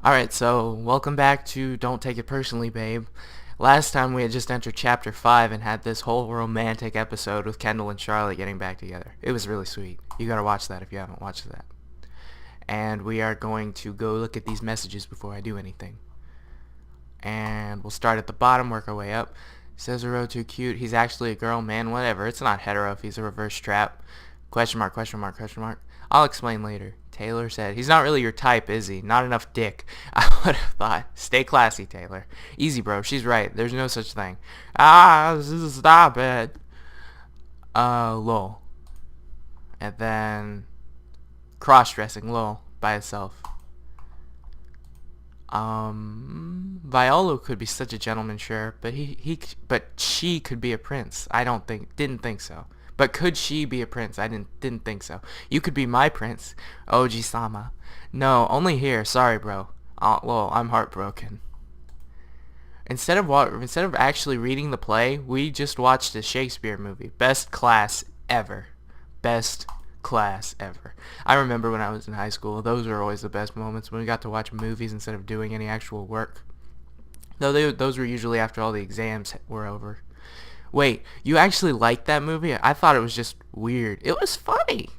Alright, so welcome back to Don't Take It Personally, Babe. Last time we had just entered Chapter 5 and had this whole romantic episode with Kendall and Charlotte getting back together. It was really sweet. You gotta watch that if you haven't watched that. And we are going to go look at these messages before I do anything. And we'll start at the bottom, work our way up. Says Aro too cute. He's actually a girl, man, whatever. It's not hetero if he's a reverse trap. Question mark, question mark, question mark. I'll explain later. Taylor said, he's not really your type, is he? Not enough dick. I would have thought. Stay classy, Taylor. Easy, bro. She's right. There's no such thing. Stop it. Lol. And then cross-dressing, lol, by itself. Violo could be such a gentleman, sure, but but she could be a prince. Didn't think so. But could she be a prince? I didn't think so. You could be my prince, Oji-sama. No, only here. Sorry, bro. Lol, I'm heartbroken. Instead of actually reading the play, we just watched a Shakespeare movie. Best class ever. Best class ever. I remember when I was in high school, those were always the best moments when we got to watch movies instead of doing any actual work. Though those were usually after all the exams were over. Wait, you actually liked that movie? I thought it was just weird. It was funny.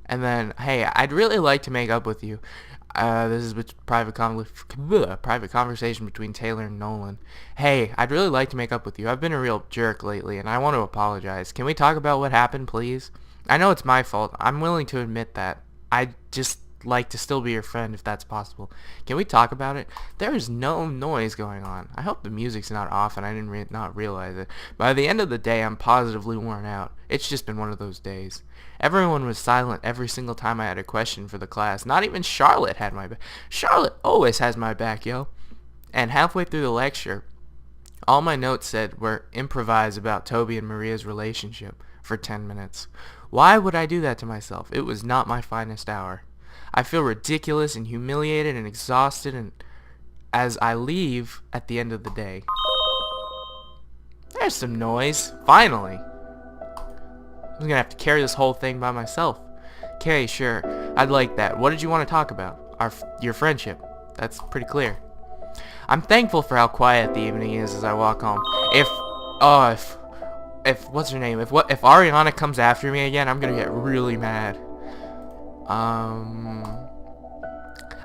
And then, hey, I'd really like to make up with you. This is a private conversation between Taylor and Nolan. Hey, I'd really like to make up with you. I've been a real jerk lately, and I want to apologize. Can we talk about what happened, please? I know it's my fault. I'm willing to admit that. I'd just like to still be your friend if that's possible. Can we talk about it? There is no noise going on. I hope the music's not off and I didn't not realize it. By the end of the day, I'm positively worn out. It's just been one of those days. Everyone was silent every single time I had a question for the class. Not even Charlotte had my back. Charlotte always has my back, yo. And halfway through the lecture, all my notes said were improvise about Toby and Maria's relationship for 10 minutes. Why would I do that to myself? It was not my finest hour. I feel ridiculous and humiliated and exhausted and as I leave at the end of the day. There's some noise. Finally. I'm gonna have to carry this whole thing by myself. Okay, sure. I'd like that. What did you want to talk about? Your friendship. That's pretty clear. I'm thankful for how quiet the evening is as I walk home. If what's her name? If Ariana comes after me again, I'm gonna get really mad.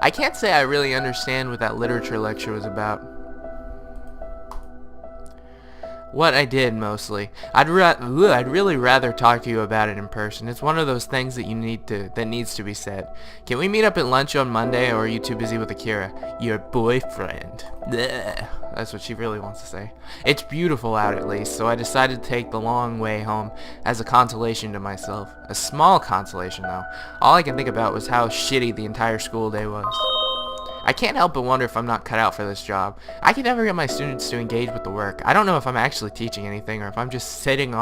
I can't say I really understand what that literature lecture was about. What I did, mostly. I'd really rather talk to you about it in person. It's one of those things that needs to be said. Can we meet up at lunch on Monday, or are you too busy with Akira? Your boyfriend. Blech. That's what she really wants to say. It's beautiful out at least, so I decided to take the long way home as a consolation to myself. A small consolation, though. All I can think about was how shitty the entire school day was. I can't help but wonder if I'm not cut out for this job. I can never get my students to engage with the work. I don't know if I'm actually teaching anything or if I'm just sitting in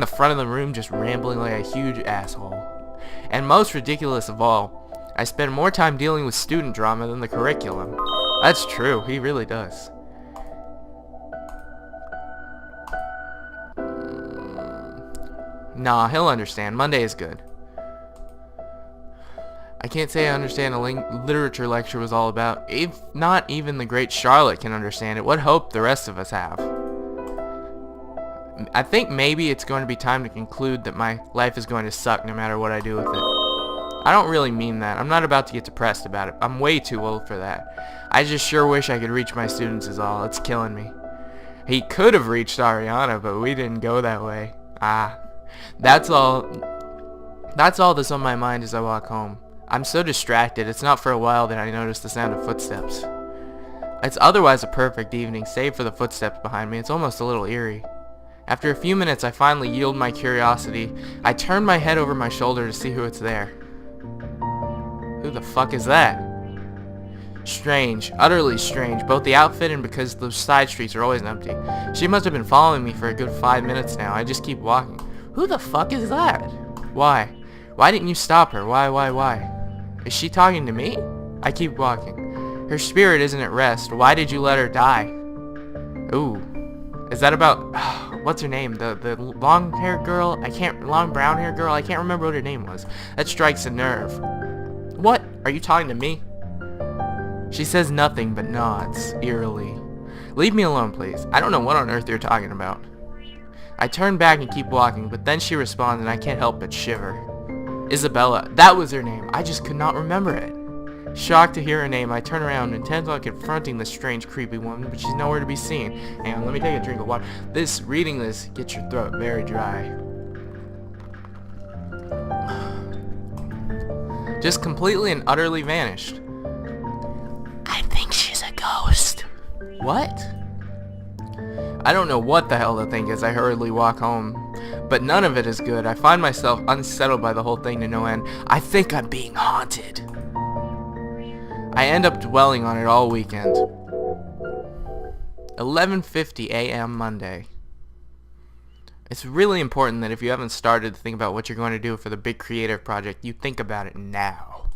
the front of the room just rambling like a huge asshole. And most ridiculous of all, I spend more time dealing with student drama than the curriculum. That's true, he really does. Nah, he'll understand. Monday is good. I can't say I understand a literature lecture was all about. If not even the great Charlotte can understand it, what hope the rest of us have? I think maybe it's going to be time to conclude that my life is going to suck no matter what I do with it. I don't really mean that. I'm not about to get depressed about it. I'm way too old for that. I just sure wish I could reach my students is all. It's killing me. He could have reached Ariana, but we didn't go that way. That's all that's on my mind as I walk home. I'm so distracted, it's not for a while that I notice the sound of footsteps. It's otherwise a perfect evening, save for the footsteps behind me. It's almost a little eerie. After a few minutes, I finally yield my curiosity. I turn my head over my shoulder to see who it's there. Who the fuck is that? Strange, utterly strange, both the outfit and because those side streets are always empty. She must have been following me for a good 5 minutes now. I just keep walking. Who the fuck is that? Why? Why didn't you stop her? Why? Is she talking to me? I keep walking. Her spirit isn't at rest. Why did you let her die? Ooh. Is that about... what's her name? The long-haired girl? Long brown-haired girl? I can't remember what her name was. That strikes a nerve. What? Are you talking to me? She says nothing but nods, eerily. Leave me alone, please. I don't know what on earth you're talking about. I turn back and keep walking, but then she responds and I can't help but shiver. Isabella. That was her name. I just could not remember it. Shocked to hear her name, I turn around, intent on confronting this strange, creepy woman, but she's nowhere to be seen. Hang on, let me take a drink of water. Reading this gets your throat very dry. Just completely and utterly vanished. I think she's a ghost. What? I don't know what the hell to think as I hurriedly walk home, but none of it is good. I find myself unsettled by the whole thing to no end. I think I'm being haunted. I end up dwelling on it all weekend. 11:50 a.m. Monday. It's really important that if you haven't started to think about what you're going to do for the big creative project, you think about it now.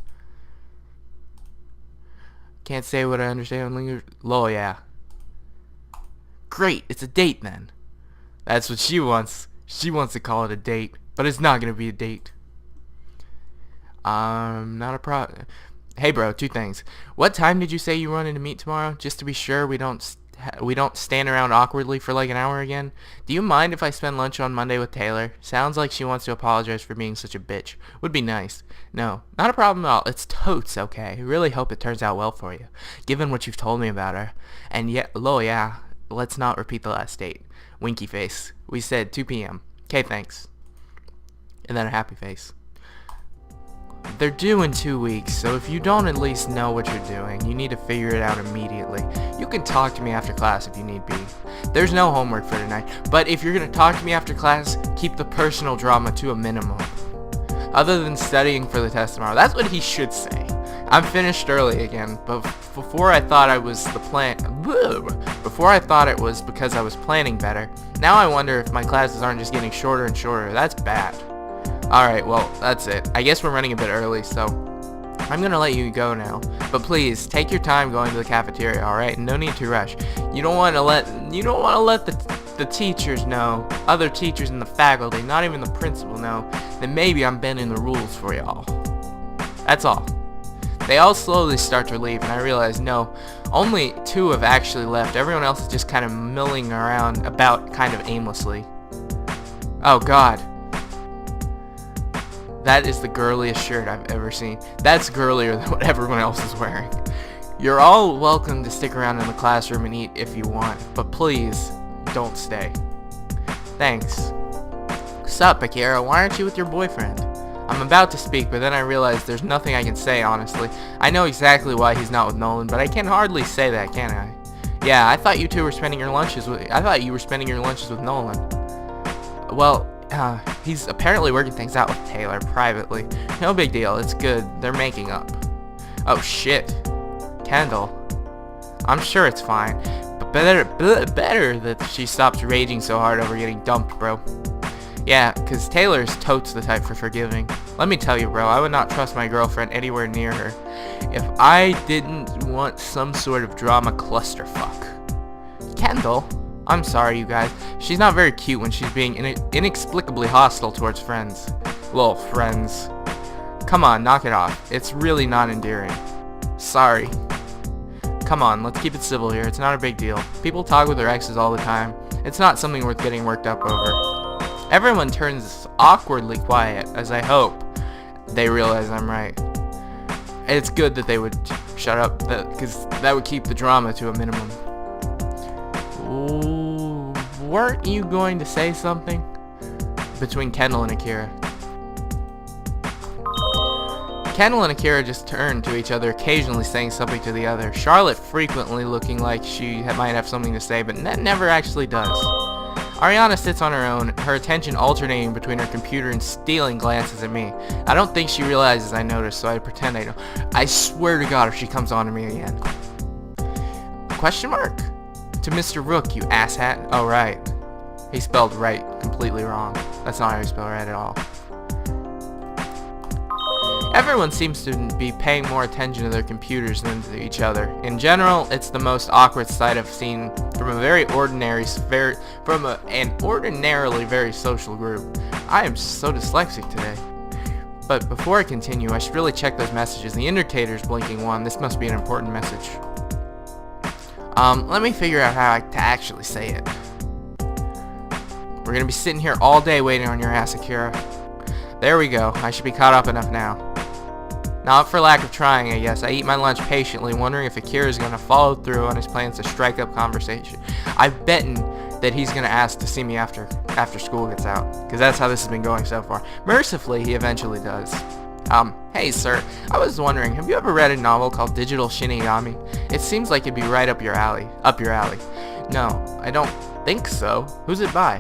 Can't say what I understand. Lol, yeah. Great, it's a date then. That's what she wants. She wants to call it a date, but it's not going to be a date. Not a problem. Hey bro, two things. What time did you say you wanted to meet tomorrow? Just to be sure we don't stand around awkwardly for like an hour again. Do you mind if I spend lunch on Monday with Taylor? Sounds like she wants to apologize for being such a bitch. Would be nice. No, not a problem at all. It's totes okay. I really hope it turns out well for you, given what you've told me about her. And yet, lol, yeah. Let's not repeat the last date. Winky face. We said 2 p.m. Okay, thanks. And then a happy face. They're due in 2 weeks, so if you don't at least know what you're doing, you need to figure it out immediately. You can talk to me after class if you need be. There's no homework for tonight, but if you're going to talk to me after class, keep the personal drama to a minimum. Other than studying for the test tomorrow. That's what he should say. I'm finished early again, but before I thought it was because I was planning better. Now I wonder if my classes aren't just getting shorter and shorter. That's bad. Alright, well, that's it. I guess we're running a bit early, so I'm gonna let you go now. But please, take your time going to the cafeteria, alright? No need to rush. You don't wanna let the teachers know, other teachers in the faculty, not even the principal know, that maybe I'm bending the rules for y'all. That's all. They all slowly start to leave, and I realize, no, only 2 have actually left. Everyone else is just kind of milling around about kind of aimlessly. Oh god. That is the girliest shirt I've ever seen. That's girlier than what everyone else is wearing. You're all welcome to stick around in the classroom and eat if you want, but please, don't stay. Thanks. Sup, Akira? Why aren't you with your boyfriend? I'm about to speak, but then I realize there's nothing I can say, honestly. I know exactly why he's not with Nolan, but I can hardly say that, can I? Yeah, I thought you were spending your lunches with Nolan. Well, he's apparently working things out with Taylor privately. No big deal, it's good. They're making up. Oh shit. Kendall. I'm sure it's fine, but better that she stops raging so hard over getting dumped, bro. Yeah, cause Taylor's totes the type for forgiving. Let me tell you, bro, I would not trust my girlfriend anywhere near her if I didn't want some sort of drama clusterfuck. Kendall? I'm sorry, you guys. She's not very cute when she's being inexplicably hostile towards friends. Lol, friends. Come on, knock it off. It's really not endearing. Sorry. Come on, let's keep it civil here. It's not a big deal. People talk with their exes all the time. It's not something worth getting worked up over. Everyone turns awkwardly quiet, as I hope they realize I'm right. It's good that they would shut up, because that would keep the drama to a minimum. Ooh, weren't you going to say something? Between Kendall and Akira. Kendall and Akira just turn to each other, occasionally saying something to the other. Charlotte frequently looking like she might have something to say, but never actually does. Ariana sits on her own, her attention alternating between her computer and stealing glances at me. I don't think she realizes I noticed, so I pretend I don't. I swear to God if she comes on to me again. Question mark? To Mr. Rook, you asshat. Oh, right. He spelled right completely wrong. That's not how you spell right at all. Everyone seems to be paying more attention to their computers than to each other. In general, it's the most awkward sight I've seen from an ordinarily very social group. I am so dyslexic today. But before I continue, I should really check those messages. The indicator's blinking 1. This must be an important message. Let me figure out how to actually say it. We're gonna be sitting here all day waiting on your ass, Akira. There we go. I should be caught up enough now. Not for lack of trying, I guess. I eat my lunch patiently, wondering if Akira is gonna follow through on his plans to strike up conversation. I've betting that he's gonna ask to see me after school gets out, because that's how this has been going so far. Mercifully, he eventually does. Hey sir, I was wondering, have you ever read a novel called Digital Shinigami? It seems like it'd be right up your alley. No, I don't think so. Who's it by?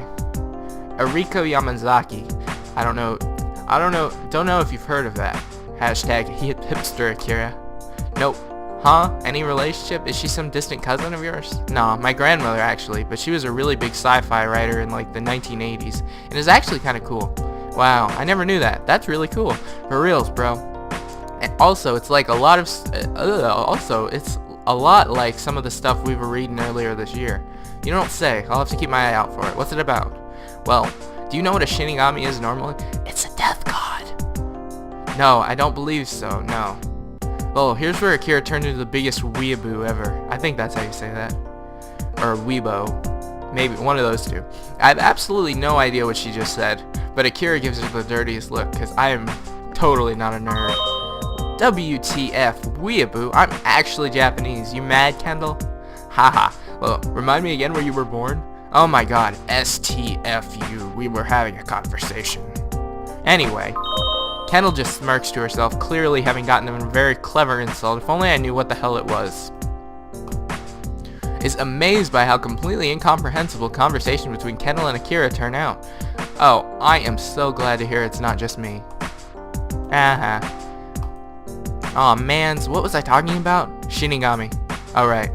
Ariko Yamazaki. Don't know if you've heard of that. Hashtag hipster Akira. Nope. Huh? Any relationship? Is she some distant cousin of yours? No, my grandmother actually, but she was a really big sci-fi writer in like the 1980s, and is actually kind of cool. Wow, I never knew that. That's really cool. For reals, bro. And also, it's like a lot of... it's a lot like some of the stuff we were reading earlier this year. You don't say. I'll have to keep my eye out for it. What's it about? Well, do you know what a Shinigami is normally? It's a death god. No, I don't believe so, no. Well, here's where Akira turned into the biggest weeaboo ever. I think that's how you say that. Or weebo. Maybe one of those two. I have absolutely no idea what she just said, but Akira gives her the dirtiest look, because I am totally not a nerd. WTF, weeaboo? I'm actually Japanese. You mad, Kendall? Haha. Well, remind me again where you were born? Oh my god, STFU. We were having a conversation. Anyway, Kendall just smirks to herself, clearly having gotten a very clever insult. If only I knew what the hell it was. Is amazed by how completely incomprehensible conversation between Kendall and Akira turn out. Oh, I am so glad to hear it's not just me. Aw, mans, what was I talking about? Shinigami. Oh, right.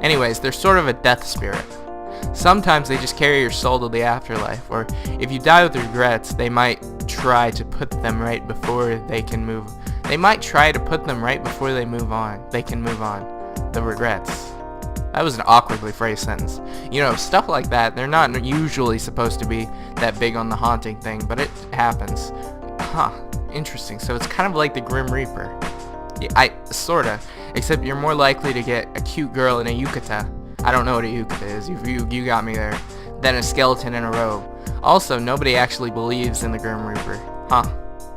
Anyways, they're sort of a death spirit. Sometimes they just carry your soul to the afterlife, or if you die with regrets, they might try to put them right before they can move. They might try to put them right before they move on. They can move on. The regrets. That was an awkwardly phrased sentence. You know, stuff like that, they're not usually supposed to be that big on the haunting thing, but it happens. Huh, interesting. So it's kind of like the Grim Reaper. Yeah, sorta. Except you're more likely to get a cute girl in a yukata. I don't know what a yukata is, you got me there. Than a skeleton in a robe. Also, nobody actually believes in the Grim Reaper. Huh.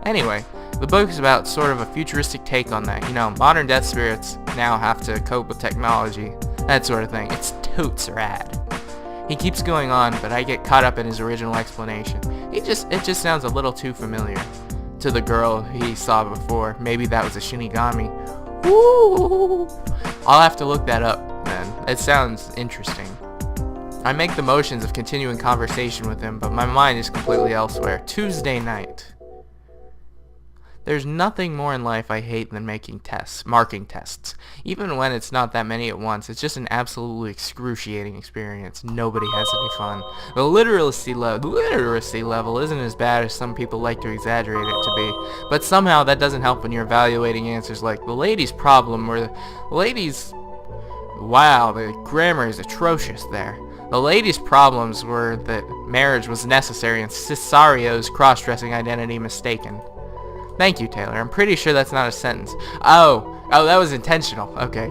Anyway, the book is about sort of a futuristic take on that. You know, modern death spirits now have to cope with technology. That sort of thing. It's totes rad. He keeps going on, but I get caught up in his original explanation. It just sounds a little too familiar to the girl he saw before. Maybe that was a Shinigami. Woo! I'll have to look that up then. It sounds interesting. I make the motions of continuing conversation with him, but my mind is completely elsewhere. Tuesday night. There's nothing more in life I hate than marking tests. Even when it's not that many at once, it's just an absolutely excruciating experience. Nobody has any fun. The literacy level isn't as bad as some people like to exaggerate it to be, but somehow that doesn't help when you're evaluating answers like the lady's problem or the lady's... Wow, the grammar is atrocious there. The lady's problems were that marriage was necessary and Cesario's cross-dressing identity mistaken. Thank you, Taylor. I'm pretty sure that's not a sentence. Oh, that was intentional. Okay.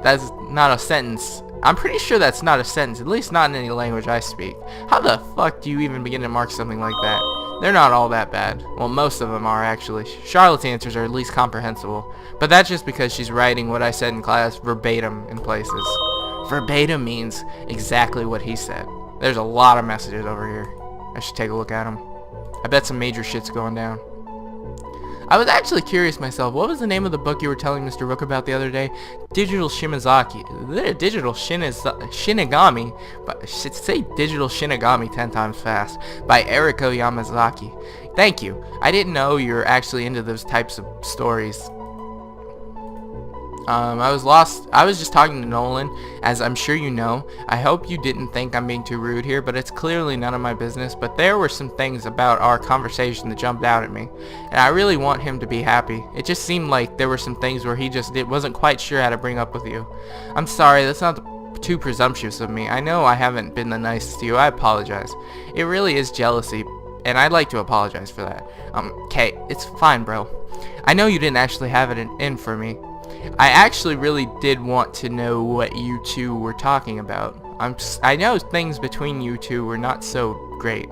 That's not a sentence. I'm pretty sure that's not a sentence, at least not in any language I speak. How the fuck do you even begin to mark something like that? They're not all that bad. Well, most of them are, actually. Charlotte's answers are at least comprehensible. But that's just because she's writing what I said in class verbatim in places. Verbatim means exactly what he said. There's a lot of messages over here. I should take a look at them. I bet some major shit's going down. I was actually curious myself, what was the name of the book you were telling Mr. Rook about the other day? Digital Shinigami, but say Digital Shinigami 10 times fast, by Eriko Yamazaki. Thank you. I didn't know you were actually into those types of stories. I was just talking to Nolan, as I'm sure you know. I hope you didn't think I'm being too rude here, but it's clearly none of my business. But there were some things about our conversation that jumped out at me, and I really want him to be happy. It just seemed like there were some things where he just wasn't quite sure how to bring up with you. I'm sorry, that's not too presumptuous of me. I know I haven't been the nicest to you. I apologize. It really is jealousy, and I'd like to apologize for that. Kate, it's fine, bro. I know you didn't actually have it in for me. I actually really did want to know what you two were talking about. I know things between you two were not so great.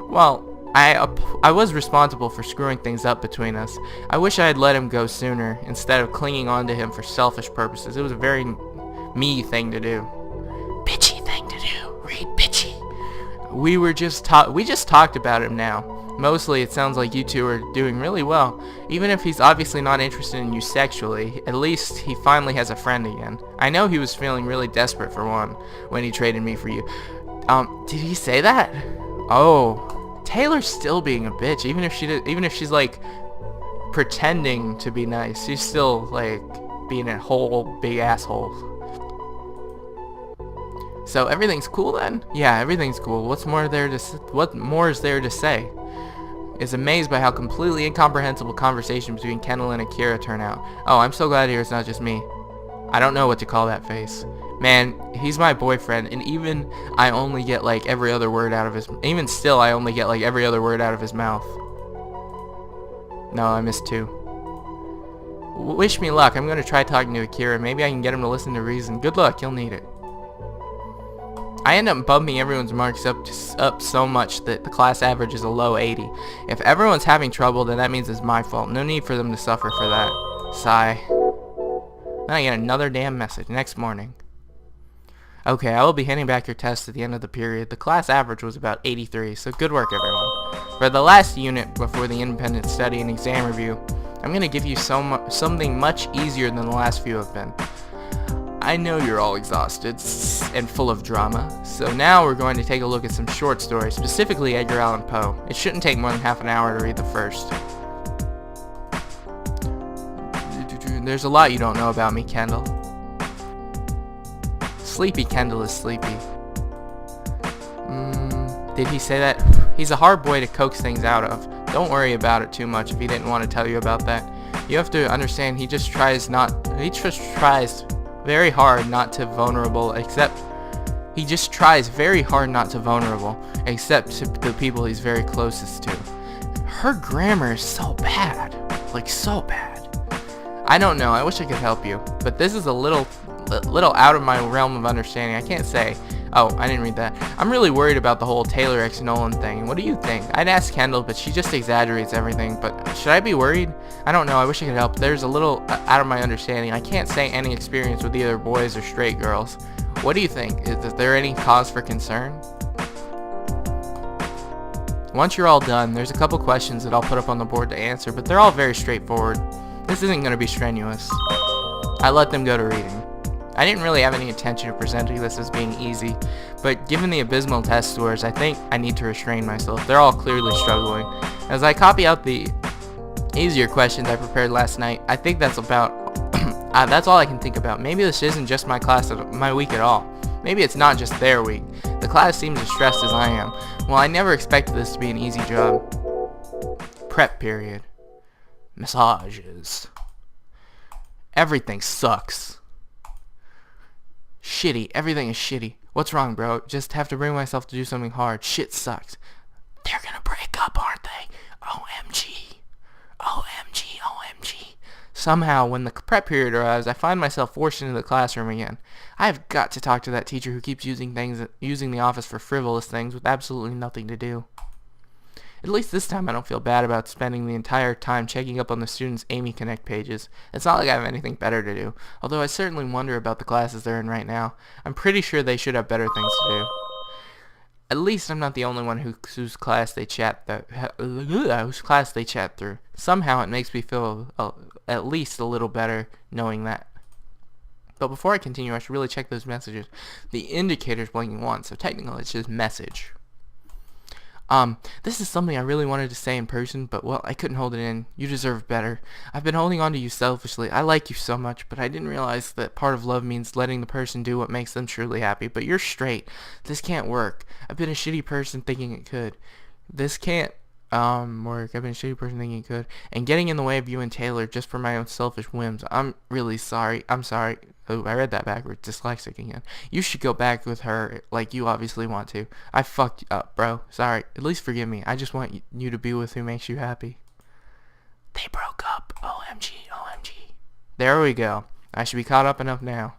Well, I was responsible for screwing things up between us. I wish I had let him go sooner, instead of clinging on to him for selfish purposes. It was a very me thing to do. Bitchy thing to do. Read bitchy. We just talked about him now. Mostly, it sounds like you two are doing really well. Even if he's obviously not interested in you sexually, at least he finally has a friend again. I know he was feeling really desperate for one when he traded me for you. Did he say that? Oh, Taylor's still being a bitch. Even if she's like pretending to be nice, she's still like being a whole big asshole. So everything's cool then? Yeah, everything's cool. What more is there to say? Is amazed by how completely incomprehensible conversation between Kendall and Akira turn out. Oh, I'm so glad to hear it's not just me. I don't know what to call that face. Man, he's my boyfriend, and even I only get like every other word out of his... Even still, I only get like every other word out of his mouth. No, I missed two. Wish me luck. I'm going to try talking to Akira. Maybe I can get him to listen to reason. Good luck. You'll need it. I end up bumping everyone's marks up so much that the class average is a low 80. If everyone's having trouble, then that means it's my fault. No need for them to suffer for that. Sigh. Then I get another damn message next morning. Okay, I will be handing back your test at the end of the period. The class average was about 83, so good work, everyone. For the last unit before the independent study and exam review, I'm going to give you something much easier than the last few have been. I know you're all exhausted and full of drama, so now we're going to take a look at some short stories, specifically Edgar Allan Poe. It shouldn't take more than half an hour to read the first. There's a lot you don't know about me, Kendall. Sleepy Kendall is sleepy. Did he say that? He's a hard boy to coax things out of. Don't worry about it too much if he didn't want to tell you about that. You have to understand he just tries very hard not to vulnerable, except to the people he's very closest to. Her grammar is so bad. Like, so bad. I don't know, I wish I could help you, but this is a little out of my realm of understanding. I can't say. Oh, I didn't read that. I'm really worried about the whole Taylor x Nolan thing. What do you think? I'd ask Kendall, but she just exaggerates everything. But should I be worried? I don't know. I wish I could help. There's a little out of my understanding. I can't say any experience with either boys or straight girls. What do you think? Is there any cause for concern? Once you're all done, there's a couple questions that I'll put up on the board to answer, but they're all very straightforward. This isn't going to be strenuous. I let them go to reading. I didn't really have any intention of presenting this as being easy, but given the abysmal test scores, I think I need to restrain myself. They're all clearly struggling. As I copy out the easier questions I prepared last night, I think that's about... that's all I can think about. Maybe this isn't just my week at all. Maybe it's not just their week. The class seems as stressed as I am. Well, I never expected this to be an easy job. Prep period. Massages. Everything sucks. Shitty. Everything is shitty. What's wrong, bro? Just have to bring myself to do something hard. Shit sucks. They're gonna break up, aren't they? OMG. OMG. OMG. Somehow, when the prep period arrives, I find myself forced into the classroom again. I have got to talk to that teacher who keeps using the office for frivolous things with absolutely nothing to do. At least this time I don't feel bad about spending the entire time checking up on the students' Amy Connect pages. It's not like I have anything better to do, although I certainly wonder about the classes they're in right now. I'm pretty sure they should have better things to do. At least I'm not the only one whose class they chat through. Somehow it makes me feel at least a little better knowing that. But before I continue, I should really check those messages. The indicator's blinking once, so technically it's just message. This is something I really wanted to say in person, but well, I couldn't hold it in. You deserve better. I've been holding on to you selfishly. I like you so much, but I didn't realize that part of love means letting the person do what makes them truly happy. But you're straight. This can't work. I've been a shitty person thinking it could. This can't, work. I've been a shitty person thinking it could. And getting in the way of you and Taylor just for my own selfish whims. I'm really sorry. I'm sorry. Oh, I read that backwards. Dyslexic again. You should go back with her like you obviously want to. I fucked up, bro. Sorry. At least forgive me. I just want you to be with who makes you happy. They broke up. OMG, OMG. There we go. I should be caught up enough now.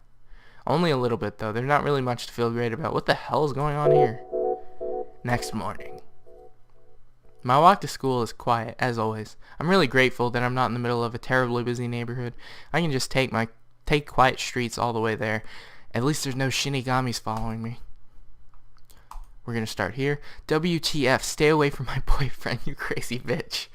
Only a little bit, though. There's not really much to feel great about. What the hell is going on here? Next morning. My walk to school is quiet, as always. I'm really grateful that I'm not in the middle of a terribly busy neighborhood. I can just take quiet streets all the way there. At least there's no Shinigamis following me. We're gonna start here. WTF, stay away from my boyfriend, you crazy bitch.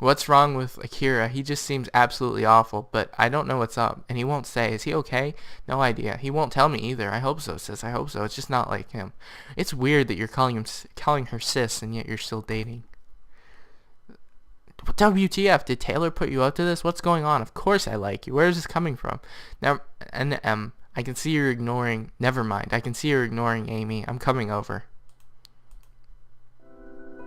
What's wrong with Akira? He just seems absolutely awful, but I don't know what's up, and he won't say. Is he okay? No idea. He won't tell me either. I hope so, sis. I hope so. It's just not like him. It's weird that you're calling her sis, and yet you're still dating. WTF? Did Taylor put you up to this? What's going on? Of course I like you. Where is this coming from? Now, I can see you're ignoring. Never mind. I can see you're ignoring Amy. I'm coming over.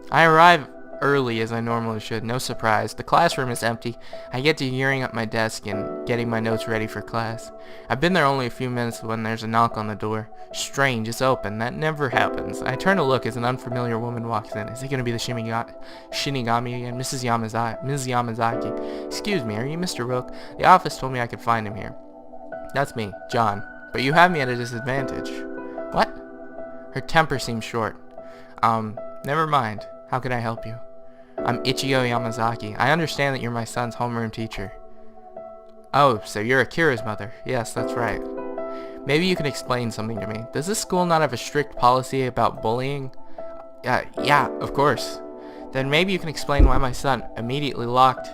I arrive early as I normally should. No surprise. The classroom is empty. I get to gearing up my desk and getting my notes ready for class. I've been there only a few minutes when there's a knock on the door. Strange, it's open. That never happens. I turn to look as an unfamiliar woman walks in. Is it going to be the Shinigami again? Ms. Yamazaki. Excuse me, are you Mr. Rook? The office told me I could find him here. That's me, John. But you have me at a disadvantage. What? Her temper seems short. Never mind. How can I help you? I'm Ichigo Yamazaki. I understand that you're my son's homeroom teacher. Oh, so you're Akira's mother. Yes, that's right. Maybe you can explain something to me. Does this school not have a strict policy about bullying? Yeah, of course. Then maybe you can explain why my son immediately locked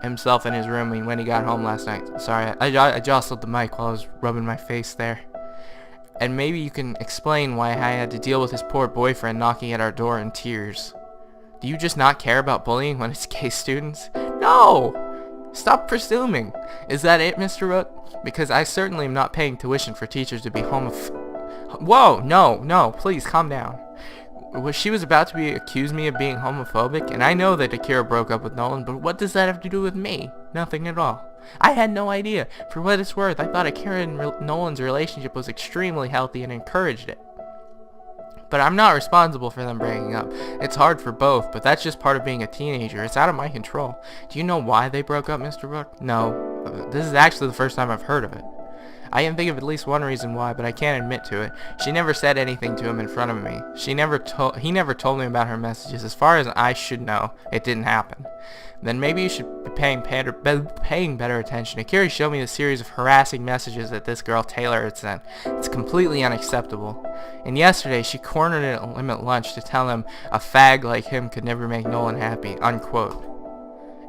himself in his room when he got home last night. Sorry, I jostled the mic while I was rubbing my face there. And maybe you can explain why I had to deal with his poor boyfriend knocking at our door in tears. Do you just not care about bullying when it's gay students? No! Stop presuming. Is that it, Mr. Rook? Because I certainly am not paying tuition for teachers to be Whoa, no, please calm down. She was about to accuse me of being homophobic, and I know that Akira broke up with Nolan, but what does that have to do with me? Nothing at all. I had no idea. For what it's worth, I thought Akira and Nolan's relationship was extremely healthy and encouraged it. But I'm not responsible for them breaking up. It's hard for both, but that's just part of being a teenager. It's out of my control. Do you know why they broke up, Mr. Rook? No. This is actually the first time I've heard of it. I can think of at least one reason why, but I can't admit to it. She never said anything to him in front of me. He never told me about her messages. As far as I should know, it didn't happen. Then maybe you should be paying better attention. Akira showed me the series of harassing messages that this girl Taylor had sent. It's completely unacceptable. And yesterday, she cornered him at lunch to tell him a fag like him could never make Nolan happy, unquote.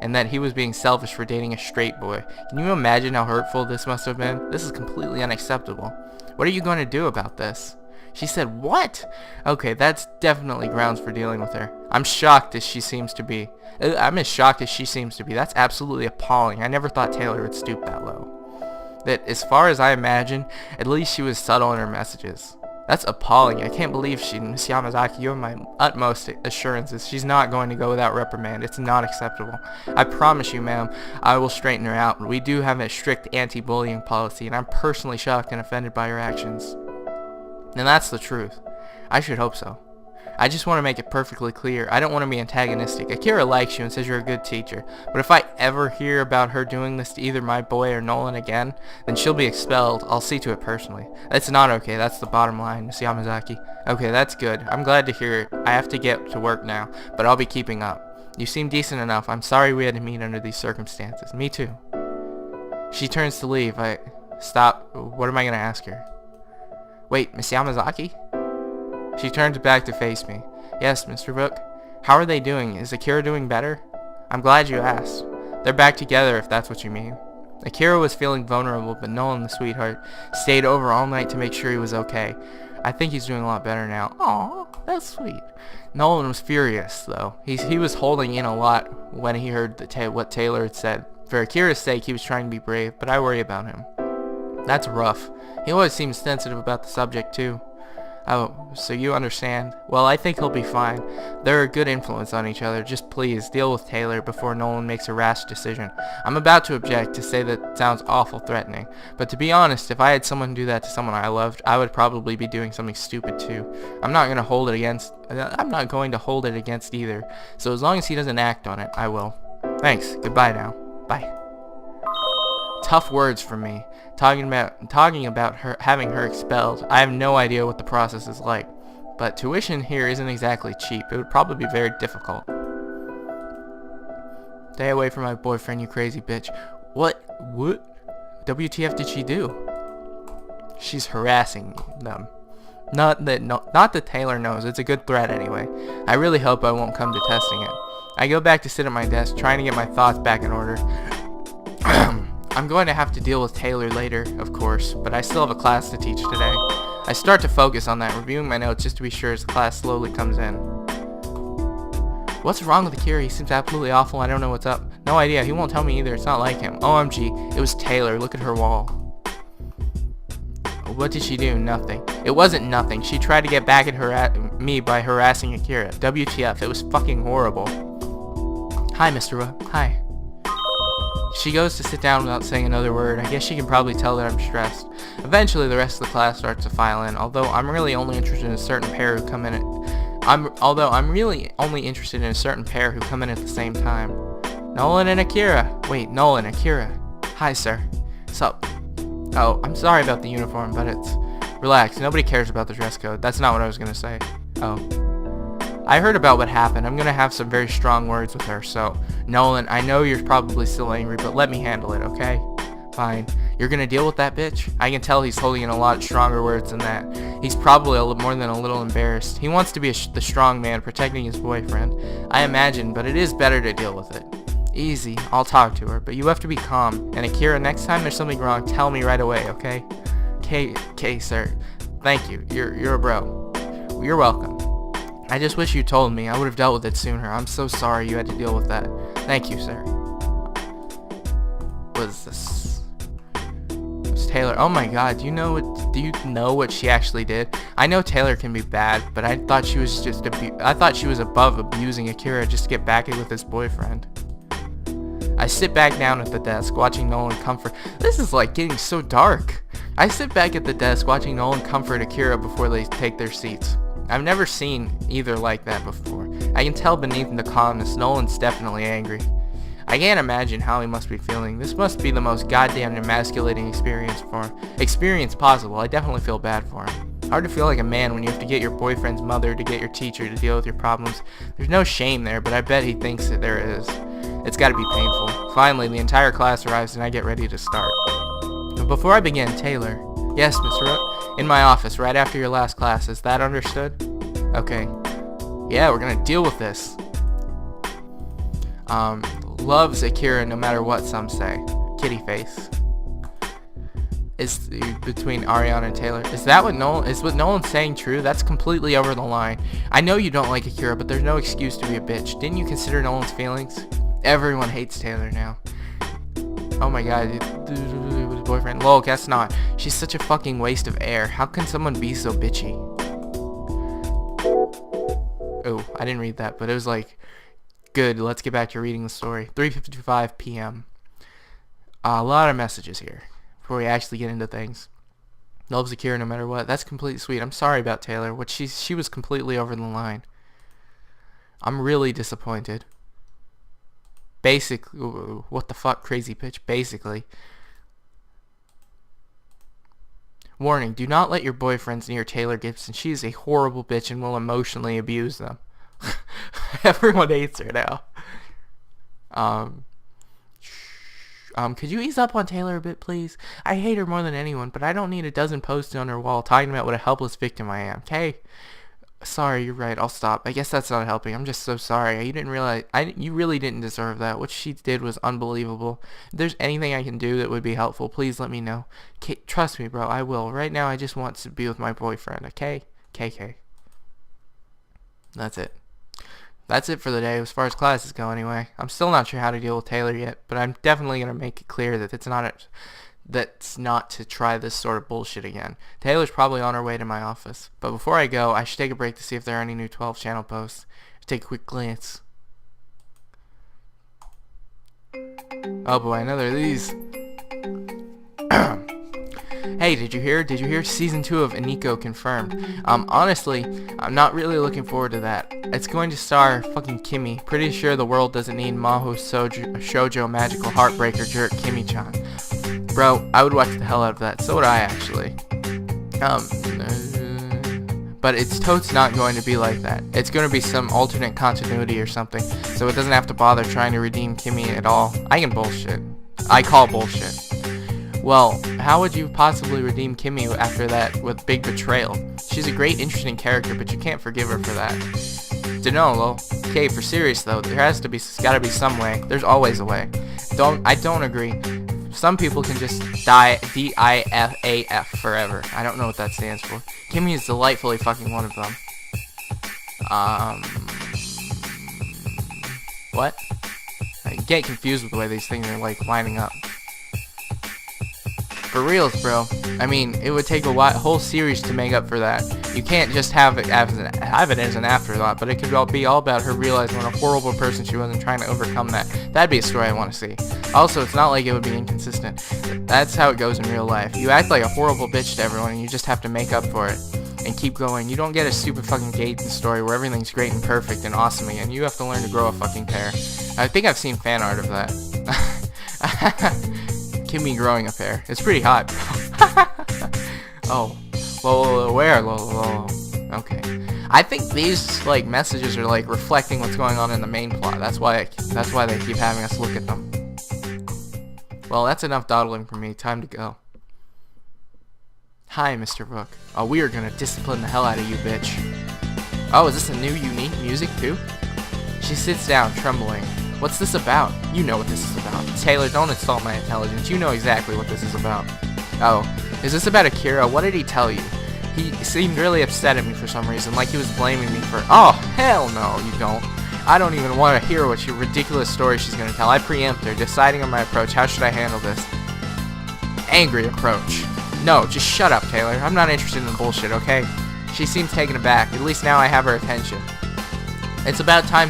And that he was being selfish for dating a straight boy. Can you imagine how hurtful this must have been? This is completely unacceptable. What are you going to do about this? She said, what? Okay, that's definitely grounds for dealing with her. I'm shocked as she seems to be. I'm as shocked as she seems to be. That's absolutely appalling. I never thought Taylor would stoop that low. That, as far as I imagine, at least she was subtle in her messages. That's appalling. I can't believe Miss Yamazaki, you have my utmost assurances. She's not going to go without reprimand. It's not acceptable. I promise you, ma'am, I will straighten her out. We do have a strict anti-bullying policy, and I'm personally shocked and offended by her actions. And that's the truth. I should hope so. I just want to make it perfectly clear. I don't want to be antagonistic. Akira likes you and says you're a good teacher. But if I ever hear about her doing this to either my boy or Nolan again, then she'll be expelled. I'll see to it personally. That's not okay. That's the bottom line, Miss Yamazaki. Okay, that's good. I'm glad to hear it. I have to get to work now, but I'll be keeping up. You seem decent enough. I'm sorry we had to meet under these circumstances. Me too. She turns to leave. Stop. What am I going to ask her? Wait, Miss Yamazaki? She turned back to face me. Yes, Mr. Rook. How are they doing? Is Akira doing better? I'm glad you asked. They're back together, if that's what you mean. Akira was feeling vulnerable, but Nolan, the sweetheart, stayed over all night to make sure he was okay. I think he's doing a lot better now. Aw, that's sweet. Nolan was furious, though. He was holding in a lot when he heard what Taylor had said. For Akira's sake, he was trying to be brave, but I worry about him. That's rough. He always seems sensitive about the subject, too. Oh, so you understand? Well, I think he'll be fine. They're a good influence on each other. Just please, deal with Taylor before Nolan makes a rash decision. I'm about to object, to say that sounds awful threatening. But to be honest, if I had someone do that to someone I loved, I would probably be doing something stupid too. I'm not going to hold it against either. So as long as he doesn't act on it, I will. Thanks. Goodbye now. Bye. Tough words from me. Talking about her having her expelled. I have no idea what the process is like, but tuition here isn't exactly cheap. It would probably be very difficult. Stay away from my boyfriend, you crazy bitch. What? WTF did she do? She's harassing them. Not that Taylor knows. It's a good threat anyway. I really hope I won't come to testing it. I go back to sit at my desk, trying to get my thoughts back in order. I'm going to have to deal with Taylor later, of course, but I still have a class to teach today. I start to focus on that, reviewing my notes just to be sure as the class slowly comes in. What's wrong with Akira? He seems absolutely awful. I don't know what's up. No idea. He won't tell me either. It's not like him. OMG. It was Taylor. Look at her wall. What did she do? Nothing. It wasn't nothing. She tried to get back at me by harassing Akira. WTF. It was fucking horrible. Hi, Mr. Hi. She goes to sit down without saying another word. I guess she can probably tell that I'm stressed. Eventually, the rest of the class starts to file in, although I'm really only interested in a certain pair who come in at the same time. Nolan and Akira. Wait, Nolan, Akira. Hi, sir. Sup? Oh, I'm sorry about the uniform, but it's... Relax, nobody cares about the dress code. That's not what I was gonna say. Oh. I heard about what happened. I'm gonna have some very strong words with her, so... Nolan, I know you're probably still angry, but let me handle it, okay? Fine. You're gonna deal with that bitch? I can tell he's holding in a lot stronger words than that. He's probably more than a little embarrassed. He wants to be the strong man protecting his boyfriend. I imagine, but it is better to deal with it. Easy. I'll talk to her, but you have to be calm. And Akira, next time there's something wrong, tell me right away, okay? Okay, sir. Thank you. You're a bro. You're welcome. I just wish you told me. I would have dealt with it sooner. I'm so sorry you had to deal with that. Thank you, sir. What is this? It's Taylor. Oh my god, do you know what she actually did? I know Taylor can be bad, but I thought she was above abusing Akira just to get back with his boyfriend. I sit back down at the desk, watching Nolan comfort. This is like getting so dark. I sit back at the desk, watching Nolan comfort Akira before they take their seats. I've never seen either like that before. I can tell beneath the calmness, Nolan's definitely angry. I can't imagine how he must be feeling. This must be the most goddamn emasculating experience possible. I definitely feel bad for him. Hard to feel like a man when you have to get your boyfriend's mother to get your teacher to deal with your problems. There's no shame there, but I bet he thinks that there is. It's gotta be painful. Finally, the entire class arrives and I get ready to start. But before I begin, Taylor. Yes, Miss Rook. In my office, right after your last class. Is that understood? Okay. Yeah, we're gonna deal with this. Loves Akira no matter what some say. Kitty face. Is between Ariana and Taylor. Is what Nolan's saying true? That's completely over the line. I know you don't like Akira, but there's no excuse to be a bitch. Didn't you consider Nolan's feelings? Everyone hates Taylor now. Oh my god, his boyfriend. Lol, guess not. She's such a fucking waste of air. How can someone be so bitchy? Oh, I didn't read that, but it was like, good, let's get back to reading the story. 3:55 p.m. A lot of messages here before we actually get into things. Loves Akira no matter what. That's completely sweet. I'm sorry about Taylor. She was completely over the line. I'm really disappointed. Basically, what the fuck, crazy bitch. Basically. Warning, do not let your boyfriends near Taylor Gibson. She is a horrible bitch and will emotionally abuse them. Everyone hates her now. Could you ease up on Taylor a bit, please? I hate her more than anyone, but I don't need a dozen posts on her wall talking about what a helpless victim I am, okay? Sorry, you're right. I'll stop. I guess that's not helping. I'm just so sorry. You really didn't deserve that. What she did was unbelievable. If there's anything I can do that would be helpful, please let me know. Trust me, bro. I will. Right now, I just want to be with my boyfriend, okay? KK. That's it. That's it for the day, as far as classes go anyway. I'm still not sure how to deal with Taylor yet, but I'm definitely going to make it clear that that's not to try this sort of bullshit again. Taylor's probably on her way to my office. But before I go, I should take a break to see if there are any new 12 channel posts. Take a quick glance. Oh boy, another of these. Hey, did you hear? Did you hear season 2 of Aniko confirmed? Honestly, I'm not really looking forward to that. It's going to star fucking Kimmy. Pretty sure the world doesn't need Maho Shoujo magical heartbreaker jerk Kimmy-chan. Bro, I would watch the hell out of that. So would I, actually. But it's totes not going to be like that. It's going to be some alternate continuity or something, so it doesn't have to bother trying to redeem Kimmy at all. I can bullshit. I call bullshit. Well, how would you possibly redeem Kimmy after that with big betrayal? She's a great, interesting character, but you can't forgive her for that. Dunno, okay, for serious though, gotta be some way. There's always a way. I don't agree. Some people can just die DIFAF forever. I don't know what that stands for. Kimmy is delightfully fucking one of them. What? I get confused with the way these things are like lining up. For reals, bro. I mean, it would take a whole series to make up for that. You can't just have it as an afterthought, but it could be all about her realizing what a horrible person she was and trying to overcome that. That'd be a story I want to see. Also, it's not like it would be inconsistent. That's how it goes in real life. You act like a horrible bitch to everyone, and you just have to make up for it and keep going. You don't get a stupid fucking Gaten story where everything's great and perfect and awesome, and you have to learn to grow a fucking pair. I think I've seen fan art of that. Kimmy growing a pair. It's pretty hot, bro. Oh. Whoa, where? Whoa. Okay. I think these, like, messages are, like, reflecting what's going on in the main plot. That's why they keep having us look at them. Well, that's enough dawdling for me. Time to go. Hi, Mr. Rook. Oh, we are gonna discipline the hell out of you, bitch. Oh, is this a new, unique music, too? She sits down, trembling. What's this about? You know what this is about. Taylor, don't insult my intelligence. You know exactly what this is about. Oh, is this about Akira? What did he tell you? He seemed really upset at me for some reason, like he was blaming me for... Oh, hell no, you don't. I don't even want to hear what ridiculous story she's going to tell. I preempt her, deciding on my approach. How should I handle this? Angry approach. No, just shut up, Taylor. I'm not interested in the bullshit, okay? She seems taken aback. At least now I have her attention. It's about time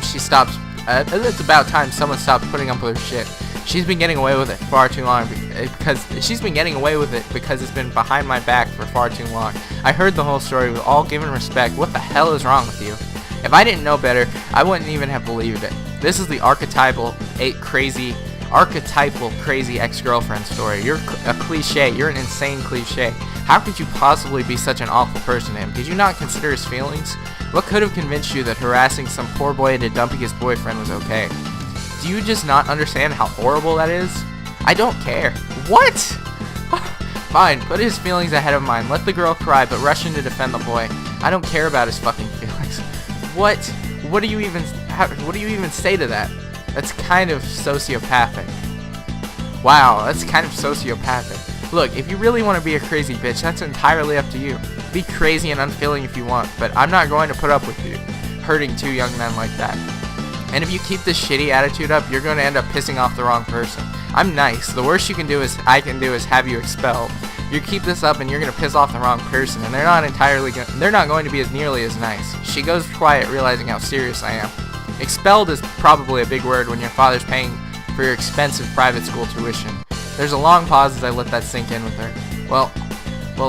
it's about time someone stops putting up with her shit. She's been getting away with it far too long because it's been behind my back for far too long. I heard the whole story with all given respect. What the hell is wrong with you? If I didn't know better, I wouldn't even have believed it. This is the archetypal crazy ex-girlfriend story. You're a cliche. You're an insane cliche. How could you possibly be such an awful person to him? Did you not consider his feelings? What could have convinced you that harassing some poor boy into dumping his boyfriend was okay? Do you just not understand how horrible that is? I don't care. What? Fine, put his feelings ahead of mine. Let the girl cry, but rush in to defend the boy. I don't care about his fucking feelings. What? What do you even say to that? That's kind of sociopathic. Wow, that's kind of sociopathic. Look, if you really want to be a crazy bitch, that's entirely up to you. Be crazy and unfeeling if you want, but I'm not going to put up with you hurting two young men like that. And if you keep this shitty attitude up, you're going to end up pissing off the wrong person. I'm nice. The worst I can do is have you expelled. You keep this up and you're going to piss off the wrong person, and they're not going to be nearly as nice. She goes quiet, realizing how serious I am. Expelled is probably a big word when your father's paying for your expensive private school tuition. There's a long pause as I let that sink in with her. Well,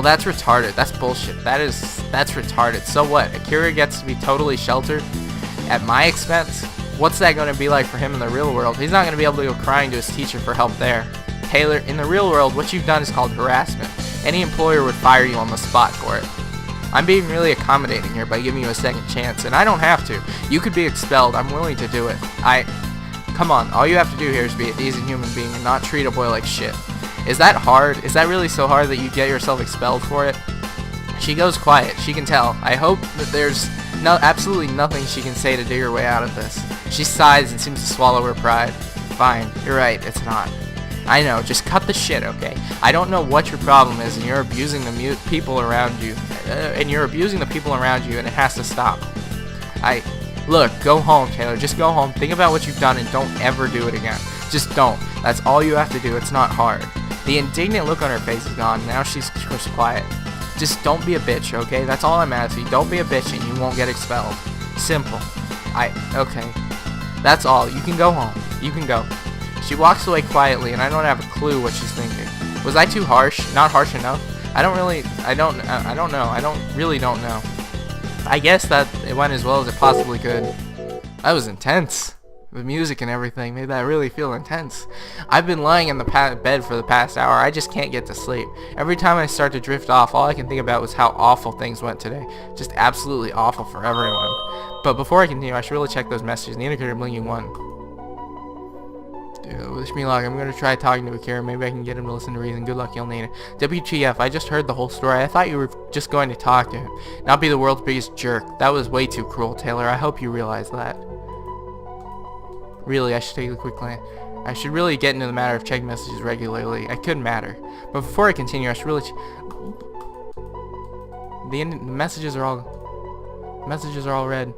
that's retarded. That's bullshit. That's retarded. So what? Akira gets to be totally sheltered at my expense? What's that going to be like for him in the real world? He's not going to be able to go crying to his teacher for help there. Taylor, in the real world, what you've done is called harassment. Any employer would fire you on the spot for it. I'm being really accommodating here by giving you a second chance, and I don't have to. You could be expelled. I'm willing to do it. Come on, all you have to do here is be a decent human being and not treat a boy like shit. Is that hard? Is that really so hard that you get yourself expelled for it? She goes quiet. She can tell. I hope that there's absolutely nothing she can say to dig her way out of this. She sighs and seems to swallow her pride. Fine, you're right, it's not. I know, just cut the shit, okay? I don't know what your problem is, and you're abusing the people around you. And it has to stop. Look, go home, Taylor. Just go home. Think about what you've done and don't ever do it again. Just don't. That's all you have to do. It's not hard. The indignant look on her face is gone. Now she's just quiet. Just don't be a bitch, okay? That's all I'm asking. Don't be a bitch and you won't get expelled. Simple. Okay. That's all. You can go home. You can go. She walks away quietly, and I don't have a clue what she's thinking. Was I too harsh? Not harsh enough? I don't know. I really don't know. I guess that it went as well as it possibly could. That was intense. The music and everything made that really feel intense. I've been lying in the bed for the past hour. I just can't get to sleep. Every time I start to drift off, all I can think about was how awful things went today. Just absolutely awful for everyone. But before I continue, I should really check those messages. The indicator blinking 1. Wish me luck. I'm going to try talking to Akira. Maybe I can get him to listen to reason. Good luck, you'll need it. WTF, I just heard the whole story. I thought you were just going to talk to him. Not be the world's biggest jerk. That was way too cruel, Taylor. I hope you realize that. Really, I should take a quick glance. I should really get into the matter of checking messages regularly. It could matter. But before I continue, I should really... The messages are all... Messages are all read.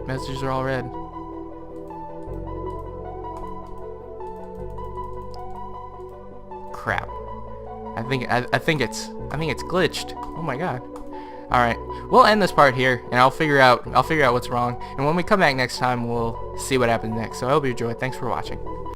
Messages are all read. Crap. I think it's glitched. Oh my god. All right. We'll end this part here, and I'll figure out what's wrong. And when we come back next time, we'll see what happens next. So I hope you enjoyed. Thanks for watching.